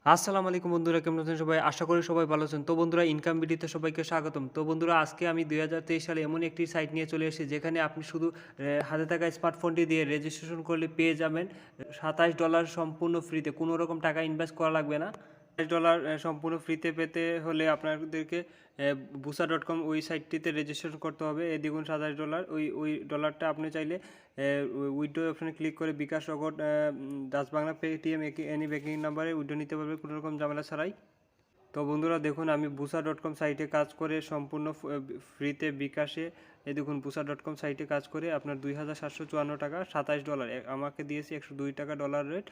আসসালামু আলাইকুম বন্ধুরা, কেমন আছেন সবাই? আশা করি সবাই ভালো আছেন। তো বন্ধুরা, ইনকাম ভিডিওতে সবাইকে স্বাগতম। তো বন্ধুরা, আজকে আমি ২০২৩ সালে এমন একটি সাইট নিয়ে চলে এসেছি যেখানে আপনি শুধু হাতে থাকা স্মার্টফোনটি দিয়ে রেজিস্ট্রেশন করলে পেয়ে যাবেন $২৭ সম্পূর্ণ ফ্রিতে। কোনো রকম টাকা ইনভেস্ট করা লাগবে না। $২৭ সম্পূর্ণ ফ্রিতে পেতে হলে আপনাদেরকে বুসা.com ওই সাইটটিতে রেজিস্ট্রেশন করতে হবে। এই দ্বিগুণ $২৭। ওই ডলারটা আপনি চাইলে উইথড্র অপশনে ক্লিক করে বিকাশ, নগদ, Dutch Bangla, Paytm any banking নাম্বারে উইথড্র নিতে পারবে কোনো রকম ঝামেলা ছাড়াই। তো বন্ধুরা দেখুন, আমি busa.com সাইটে কাজ করে সম্পূর্ণ ফ্রিতে বিকাশে এই দেখুন busa.com সাইটে কাজ করে আপনার $২৭৫৪ $২৭ আমাকে দিয়েছে ১০২ টাকা ডলার রেট।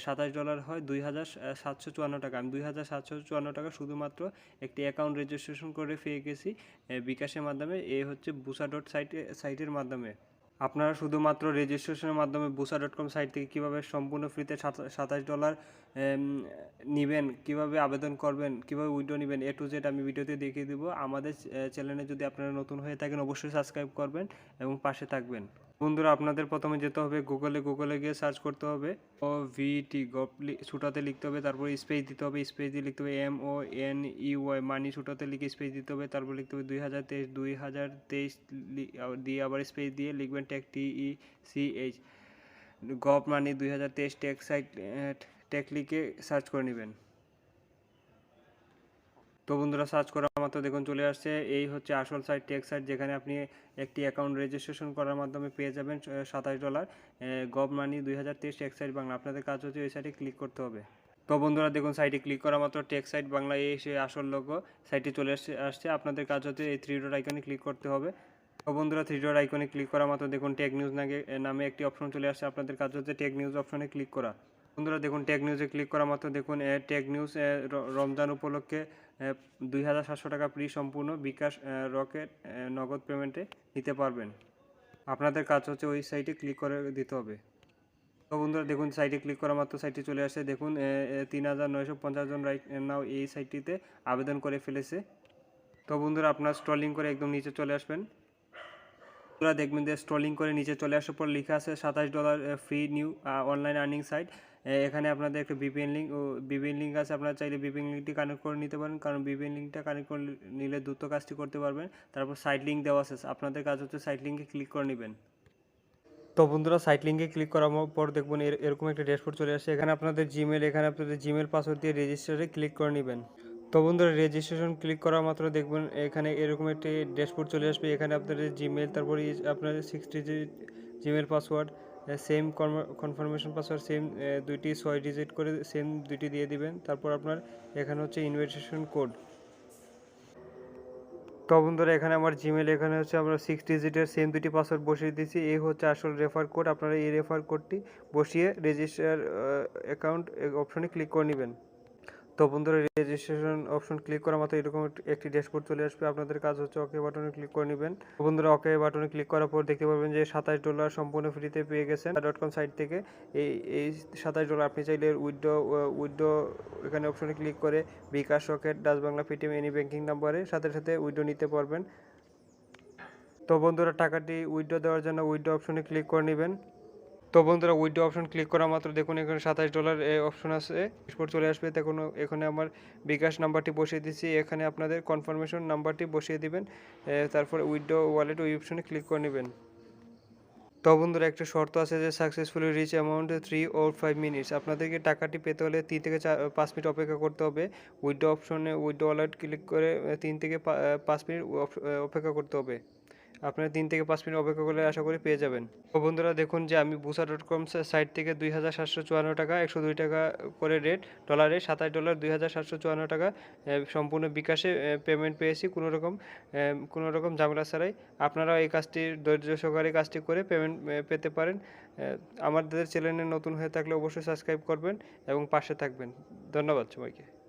$২৭ হয় $২৭৫৪। আমি $২৭৫৪ শুধুমাত্র একটি অ্যাকাউন্ট রেজিস্ট্রেশন করে পেয়ে গেছি বিকাশের মাধ্যমে। এ হচ্ছে সাইটের মাধ্যমে আপনারা শুধুমাত্র রেজিস্ট্রেশনের মাধ্যমে busa.com সাইট থেকে কীভাবে সম্পূর্ণ ফ্রিতে $২৭ নেবেন, কীভাবে আবেদন করবেন, কীভাবে উইথড্র নেবেন, এ টু জেড আমি ভিডিওতে দেখিয়ে দেবো। আমাদের চ্যানেলে যদি আপনারা নতুন হয়ে থাকেন অবশ্যই সাবস্ক্রাইব করবেন এবং পাশে থাকবেন। বন্ধুরা, আপনাদের প্রথমে যেতে হবে গুগলে গিয়ে সার্চ করতে হবে OVT ছোটাতে লিখতে হবে, তারপরে স্পেস দিতে হবে, স্পেস দিয়ে লিখতে হবে MONEY মানি ছোটাতে লিখে স্পেস দিতে হবে, তারপর লিখতে হবে 2023 দিয়ে আবার স্পেস দিয়ে লিখবেন TECH গভ মানি 2023 টেক সাইট টেক লিখে সার্চ করে নেবেন। তো বন্ধুরা, সার্চ করার মাত্র দেখুন চলে আসছে। এই হচ্ছে আসল সাইট, টেক সাইট, যেখানে আপনি একটি অ্যাকাউন্ট রেজিস্ট্রেশন করার মাধ্যমে পেয়ে যাবেন $27 গভ মানি 2023 টেক সাইট বাংলা। আপনাদের কাজ হচ্ছে ওই সাইটে ক্লিক করতে হবে। তো বন্ধুরা দেখুন, সাইটে ক্লিক করা মাত্র টেক সাইট বাংলা এসে আসল লোগো সাইটে চলে আসছে। আপনাদের কাজ হচ্ছে এই 3 ডট আইকনে ক্লিক করতে হবে। তো বন্ধুরা, 3 ডট আইকনে ক্লিক করা মাত্র দেখুন টেক নিউজ নামে একটি অপশন চলে আসছে। আপনাদের কাজ হচ্ছে টেক নিউজ অপশনে ক্লিক করা। বন্ধুরা দেখুন, টেক নিউজে ক্লিক করা মাত্র দেখুন টেক নিউজ রমজান উপলক্ষে $২৭০০ ফ্রি সম্পূর্ণ বিকাশ, রকেট, নগদ পেমেন্টে নিতে পারবেন। আপনাদের কাজ হচ্ছে ওই সাইটে ক্লিক করে দিতে হবে। তো বন্ধুরা দেখুন, সাইটে ক্লিক করা মাত্র সাইটটি চলে আসছে। দেখুন ৩৯৫০ জন রাইট নাও এই সাইটটিতে আবেদন করে ফেলেছে। তো বন্ধুরা, আপনার স্ক্রলিং করে একদম নিচে চলে আসবেন। বন্ধুরা দেখবেন যে স্ক্রলিং করে নিচে চলে আসার পর লেখা আছে $২৭ free new online earning site. এখানে আপনাদের একটা ভিপিএন লিঙ্ক আছে। আপনারা চাইলে ভিপিএন লিঙ্কটি কানেক্ট করে নিতে পারেন, কারণ ভিপিএন লিঙ্কটা কানেক্ট করে নিলে দ্রুত কাজটি করতে পারবেন। তারপর সাইট লিঙ্ক দেওয়া আছে, আপনাদের কাজ হচ্ছে সাইট লিঙ্কে ক্লিক করে নেবেন। তো বন্ধুরা, সাইট লিঙ্কে ক্লিক করার পর দেখবেন এরকম একটা ড্যাশবোর্ড চলে আসছে। এখানে আপনাদের জিমেল পাসওয়ার্ড দিয়ে রেজিস্টারে ক্লিক করে নেবেন। তো বন্ধুরা, রেজিস্ট্রেশন ক্লিক করা মাত্র দেখবেন এখানে এরকম একটি ড্যাশবোর্ড চলে আসবে। এখানে আপনাদের জিমেল, তারপরে আপনার 6 digit Gmail password, same confirmation password same 2টি 6 ডিজিট করে সেম 2টি দিয়ে দিবেন। তারপর আপনার এখানে হচ্ছে ইনভিটেশন কোড। তো বন্ধুরা, এখানে আমার জিমেল, এখানে হচ্ছে আমরা 6 ডিজিটের সেম 2টি পাসওয়ার্ড বসিয়ে দিয়েছি। এই হচ্ছে আসল রেফার কোড। আপনারা এই রেফার কোডটি বসিয়ে রেজিস্টার অ্যাকাউন্ট অপশনে ক্লিক করে নেবেন। তো বন্ধুরা, রেজিস্ট্রেশন অপশন ক্লিক করা মাত্র এরকম একটি ড্যাশবোর্ড চলে আসবে। আপনাদের কাজ হচ্ছে ওকে বাটনে ক্লিক করে নেবেন। বন্ধুরা, ওকে বাটনে ক্লিক করার পর দেখতে পাবেন যে $27 সম্পূর্ণ ফ্রিতে পেয়ে গেছেন .com সাইট থেকে। এই $27 আপনি চাইলে উইথড্র এখানে অপশনে ক্লিক করে bKash, Rocket, Dutch Bangla, Paytm any banking নাম্বারে সাথে সাথে উইথড্র নিতে পারবেন। তো বন্ধুরা, টাকাটি উইথড্র দেওয়ার জন্য উইথড্র অপশনে ক্লিক করে নেবেন। তো বন্ধুরা, উইথড্র অপশন ক্লিক করা মাত্র দেখুন এখানে $27 অপশন আছে, এক্সপোর্ট চলে আসবে। দেখুন এখানে আমার বিকাশ নাম্বারটি বসিয়ে দিচ্ছি। এখানে আপনাদের কনফার্মেশন নাম্বারটি বসিয়ে দিবেন, তারপর উইথড্র ওয়ালেট ওই অপশনে ক্লিক করে নেবেন। তো বন্ধুরা, একটা শর্ত আছে যে successfully reach amount 3 or 5 minutes. আপনাদেরকে টাকাটি পেতে হলে 3 থেকে 5 মিনিট অপেক্ষা করতে হবে। উইথড্র অপশনে উইথড্র ওয়ালেট ক্লিক করে 3 থেকে 5 মিনিট অপেক্ষা করতে হবে। আপনারা 3 থেকে 5 মিনিট অপেক্ষা করলে আশা করি পেয়ে যাবেন। তো বন্ধুরা দেখুন যে আমি busa.com সাইট থেকে $২৭৫৪ 102 টাকা করে রেট ডলারে $27 $২৭৫৪ সম্পূর্ণ বিকাশে পেমেন্ট পেয়েছি কোনো রকম ঝামেলা ছাড়াই। আপনারা এই কাজটি ধৈর্য সহকারে কাজটি করে পেমেন্ট পেতে পারেন। আমাদের চ্যানেলে নতুন হয়ে থাকলে অবশ্যই সাবস্ক্রাইব করবেন এবং পাশে থাকবেন। ধন্যবাদ সবাইকে।